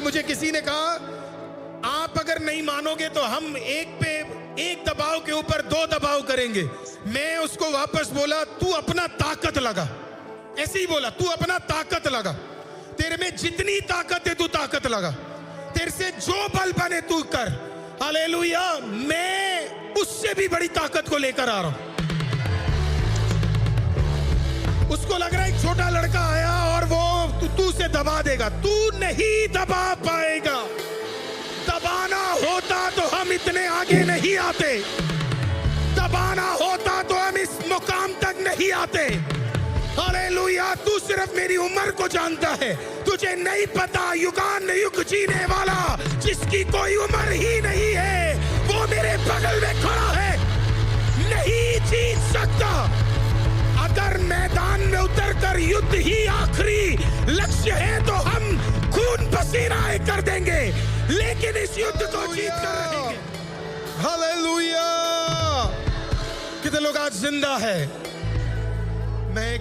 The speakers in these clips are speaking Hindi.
कल मुझे किसी ने कहा, आप अगर नहीं मानोगे तो हम एक दबाव के ऊपर 2 दबाव करेंगे। मैं उसको वापस बोला, तू अपना ताकत लगा। ऐसे ही बोला, तू अपना ताकत लगा। तेरे में जितनी ताकत है तू ताकत लगा। तेरे से जो बल बने तू कर। हालेलुया। मैं उससे भी बड़ी ताकत को लेकर आ रहा हूं। उसको लग रहा है एक छोटा लड़का आया और वो तू से दबा देगा। तू नहीं दबा पाएगा। दबाना होता तो हम इतने आगे नहीं आते। दबाना होता तो हम इस मुकाम तक नहीं आते। हालेलुया। तू सिर्फ मेरी उम्र को जानता है, तुझे नहीं पता युगान युग जीने वाला जिसकी कोई उम्र ही नहीं है, वो मेरे बगल में खड़ा है, नहीं जीत सकता। अगर मैदान में उतरकर युद्ध ही आखिरी लक्ष्य है तो हम खून पसीना कर देंगे, लेकिन इस युद्ध को जीत कर रहेंगे। हालेलुया। कितने लोग आज जिंदा है? मैं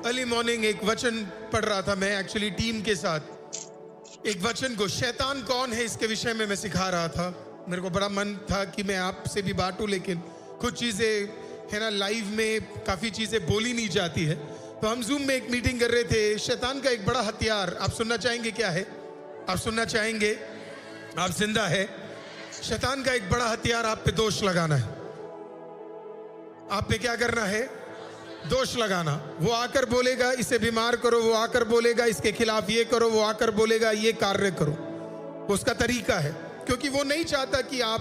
अर्ली मॉर्निंग एक वचन पढ़ रहा था, मैं एक्चुअली टीम के साथ एक वचन को, शैतान कौन है इसके विषय में मैं सिखा रहा था। मेरे को बड़ा मन था कि मैं आपसे भी बांटूं, लेकिन कुछ चीज़ें है ना, लाइव में काफ़ी चीज़ें बोली नहीं जाती है। तो हम जूम में एक मीटिंग कर रहे थे। शैतान का एक बड़ा हथियार, आप सुनना चाहेंगे क्या है? आप सुनना चाहेंगे? आप जिंदा है? शैतान का एक बड़ा हथियार आप पे दोष लगाना है। आप पे क्या करना है? दोष लगाना। वो आकर बोलेगा इसे बीमार करो, वो आकर बोलेगा इसके खिलाफ ये करो, वो आकर बोलेगा ये कार्य करो। वो उसका तरीका है, क्योंकि वो नहीं चाहता कि आप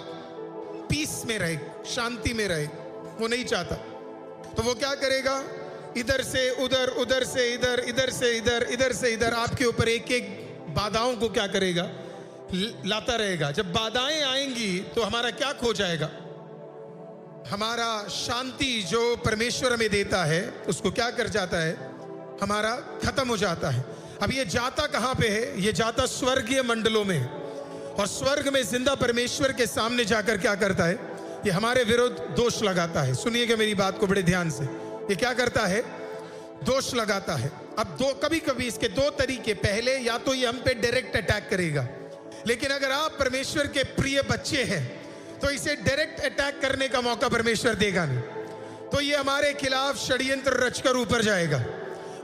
पीस में रहे, शांति में रहे। वो नहीं चाहता। तो वो क्या करेगा? इधर से उधर, उधर से इधर, इधर से इधर, इधर से इधर आपके ऊपर एक एक बाधाओं को क्या करेगा? लाता रहेगा। जब बाधाएं आएंगी तो हमारा क्या खो जाएगा? हमारा शांति जो परमेश्वर हमें देता है उसको क्या कर जाता है? हमारा खत्म हो जाता है। अब ये जाता कहां पे है? ये जाता स्वर्गीय मंडलों में है। और स्वर्ग में जिंदा परमेश्वर के सामने जाकर क्या करता है? ये हमारे विरुद्ध दोष लगाता है। सुनिएगा मेरी बात को बड़े ध्यान से। ये क्या करता है? दोष लगाता है। अब कभी कभी इसके 2 तरीके। पहले, या तो ये हम पे डायरेक्ट अटैक करेगा, लेकिन अगर आप परमेश्वर के प्रिय बच्चे हैं तो इसे डायरेक्ट अटैक करने का मौका परमेश्वर देगा नहीं। तो ये हमारे खिलाफ षड्यंत्र रचकर ऊपर जाएगा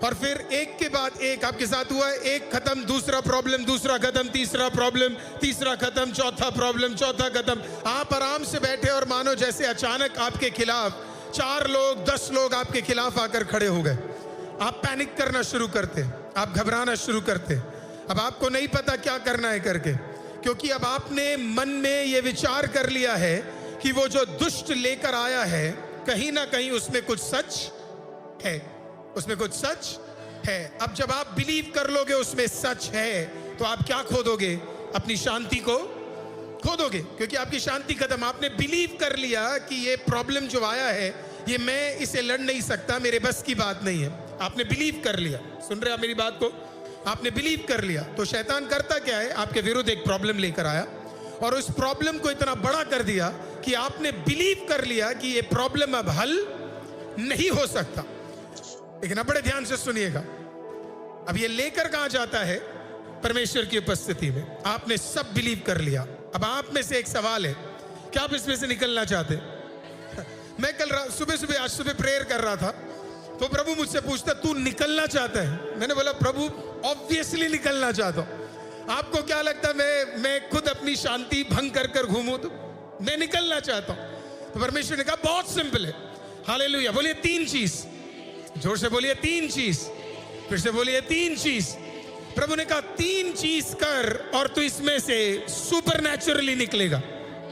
और फिर एक के बाद एक आपके साथ हुआ है। एक खत्म, दूसरा प्रॉब्लम, दूसरा खत्म, तीसरा प्रॉब्लम, तीसरा खत्म, चौथा प्रॉब्लम, चौथा खत्म। आप आराम से बैठे और मानो जैसे अचानक आपके खिलाफ 4 लोग 10 लोग आपके खिलाफ आकर खड़े हो गए। आप पैनिक करना शुरू करते, आप घबराना शुरू करते। अब आपको नहीं पता क्या करना है करके, क्योंकि अब आपने मन में ये विचार कर लिया है कि वो जो दुष्ट लेकर आया है कहीं ना कहीं उसमें कुछ सच है, उसमें कुछ सच है। अब जब आप बिलीव कर लोगे उसमें सच है तो आप क्या खो दोगे? अपनी शांति को खो दोगे, क्योंकि आपकी शांति खत्म। आपने बिलीव कर लिया कि ये प्रॉब्लम जो आया है ये मैं इसे लड़ नहीं सकता, मेरे बस की बात नहीं है। आपने बिलीव कर लिया। सुन रहे आप मेरी बात को? आपने बिलीव कर लिया। तो शैतान करता क्या है? आपके विरुद्ध एक प्रॉब्लम लेकर आया और उस प्रॉब्लम को इतना बड़ा कर दिया कि आपने बिलीव कर लिया कि ये प्रॉब्लम अब हल नहीं हो सकता। लेकिन अब बड़े ध्यान से सुनिएगा। अब ये लेकर कहां जाता है? परमेश्वर की उपस्थिति में। आपने सब बिलीव कर लिया। अब आप में से एक सवाल है, क्या आप इसमें से निकलना चाहते? मैं कल सुबह आज सुबह प्रेयर कर रहा था तो प्रभु मुझसे पूछता, तू निकलना चाहता है? मैंने बोला, प्रभु ऑब्वियसली निकलना चाहता हूं। आपको क्या लगता है मैं खुद अपनी शांति भंग कर कर घूमूं? तो मैं निकलना चाहता हूं। तो परमेश्वर ने कहा बहुत सिंपल है। हालेलुया। बोलिए 3 चीज। जोर से बोलिए 3 चीज। फिर से बोलिए 3 चीज। प्रभु ने कहा 3 चीज कर और तू इसमें से सुपरनैचुरली निकलेगा।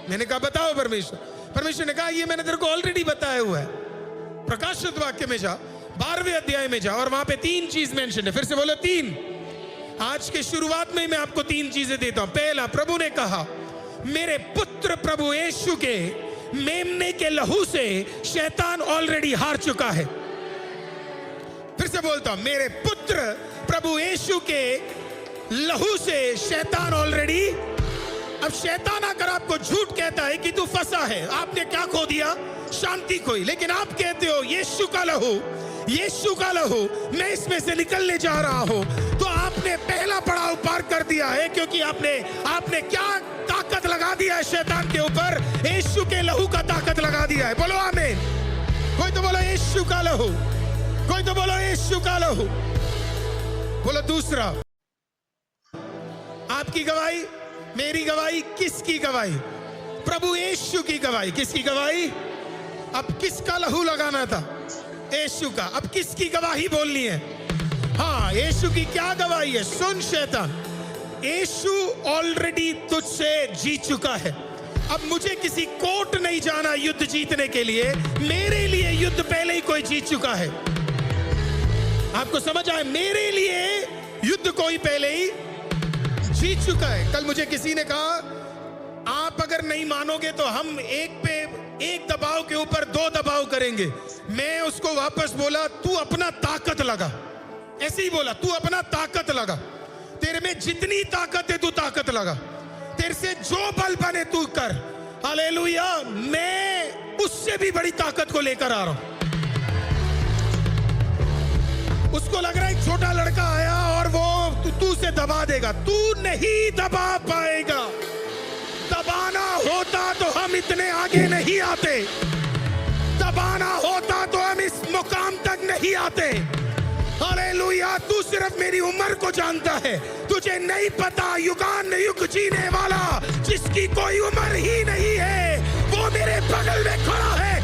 मैंने कहा बताओ परमेश्वर। परमेश्वर ने कहा ये मैंने तेरे को ऑलरेडी बताया हुआ है। प्रकाशित वाक्य में जा, 12वें अध्याय में जा और वहां पे 3 चीज मेंशन है। फिर से बोलो 3। आज के शुरुआत में मैं आपको 3 चीजें देता हूं। पहला, प्रभु ने कहा मेरे पुत्र प्रभु यीशु के मेमने के लहू से शैतान ऑलरेडी हार चुका है। फिर से बोलता हूं, मेरे पुत्र प्रभु यीशु के लहू से शैतान ऑलरेडी। अब शैतान आकर आपको झूठ कहता है कि तू फंसा है, आपने क्या खो दिया? शांति खोई। लेकिन आप कहते हो यीशु का लहू, यीशु का लहू, मैं इसमें से निकलने जा रहा हूं। तो आप आपने पहला पड़ाव पार कर दिया है, क्योंकि आपने क्या ताकत लगा दिया है शैतान के ऊपर? यीशु के लहू का ताकत लगा दिया है। बोलो आमीन। कोई तो बोलो यीशु का लहू, कोई तो बोलो यीशु का लहू। बोलो दूसरा, आपकी गवाही, मेरी गवाही, किसकी गवाही? प्रभु यीशु की गवाही। किसकी गवाही? अब किसका लहू लगाना था? यीशु का। अब किसकी गवाही बोलनी है? हाँ, यीशु की क्या गवाही है? सुन शैतान, यीशु ऑलरेडी तुझसे जीत चुका है। अब मुझे किसी कोर्ट नहीं जाना युद्ध जीतने के लिए, मेरे लिए युद्ध पहले ही कोई जीत चुका है। आपको समझ आए? मेरे लिए युद्ध कोई पहले ही जीत चुका है। कल मुझे किसी ने कहा, आप अगर नहीं मानोगे तो हम एक दबाव के ऊपर 2 दबाव करेंगे। मैं उसको वापस बोला, तू अपना ताकत लगा। ऐसे ही बोला, तू अपना ताकत लगा। तेरे में जितनी ताकत है तू ताकत लगा, तेरे से जो बल बने तू कर। हालेलुया। मैं उससे भी बड़ी ताकत को लेकर आ रहा हूं। उसको लग रहा है एक छोटा लड़का आया और वो तू से दबा देगा। तू नहीं दबा पाएगा। दबाना होता तो हम इतने आगे नहीं आते। दबाना होता तो हम इस मुकाम तक नहीं आते। हालेलुया। तू सिर्फ मेरी उम्र को जानता है, तुझे नहीं पता युगान युग जीने वाला जिसकी कोई उम्र ही नहीं है, वो मेरे बगल में खड़ा है,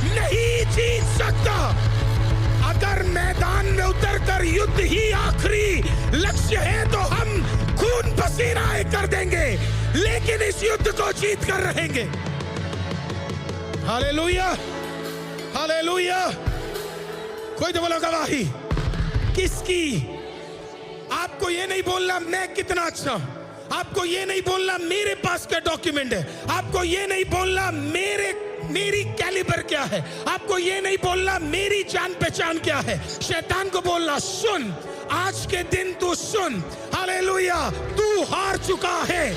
नहीं जीत सकता। अगर मैदान में उतरकर युद्ध ही आखिरी लक्ष्य है तो हम खून पसीना कर देंगे, लेकिन इस युद्ध को जीत कर रहेंगे। Hallelujah, hallelujah. कोई तो बोलो गवाही। किसकी? आपको ये नहीं बोलना मैं कितना अच्छा हूं, आपको ये नहीं बोलना मेरे पास क्या डॉक्यूमेंट है, आपको ये नहीं बोलना मेरी कैलिबर क्या है, आपको ये नहीं बोलना मेरी जान पहचान क्या है। शैतान को बोलना, सुन, आज के दिन तू सुन। हालेलुया। तू हार चुका है।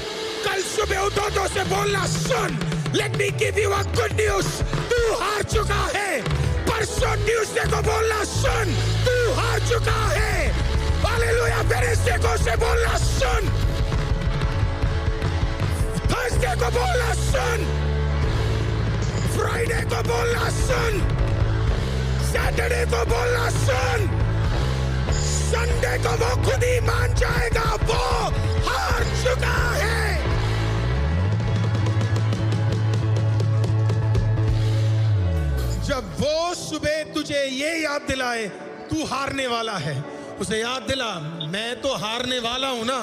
कल सुबह उठो तो उसे बोलना, सुन, let me give you a good news, तू हार चुका है। परसों ट्यूसडे को बोलना, सुन, तू हार चुका है। हालेलुया। वेडनेसडे को उसे बोलना, सुन, थर्सडे को बोलना, सुन, फ्राइडे को बोलना, सुन, सैटरडे को बोलना, सुन, संडे को वो खुद ही मान जाएगा वो हार चुका है। जब वो सुबह तुझे ये याद दिलाए तू हारने वाला है, उसे याद दिला, मैं तो हारने वाला हूं ना।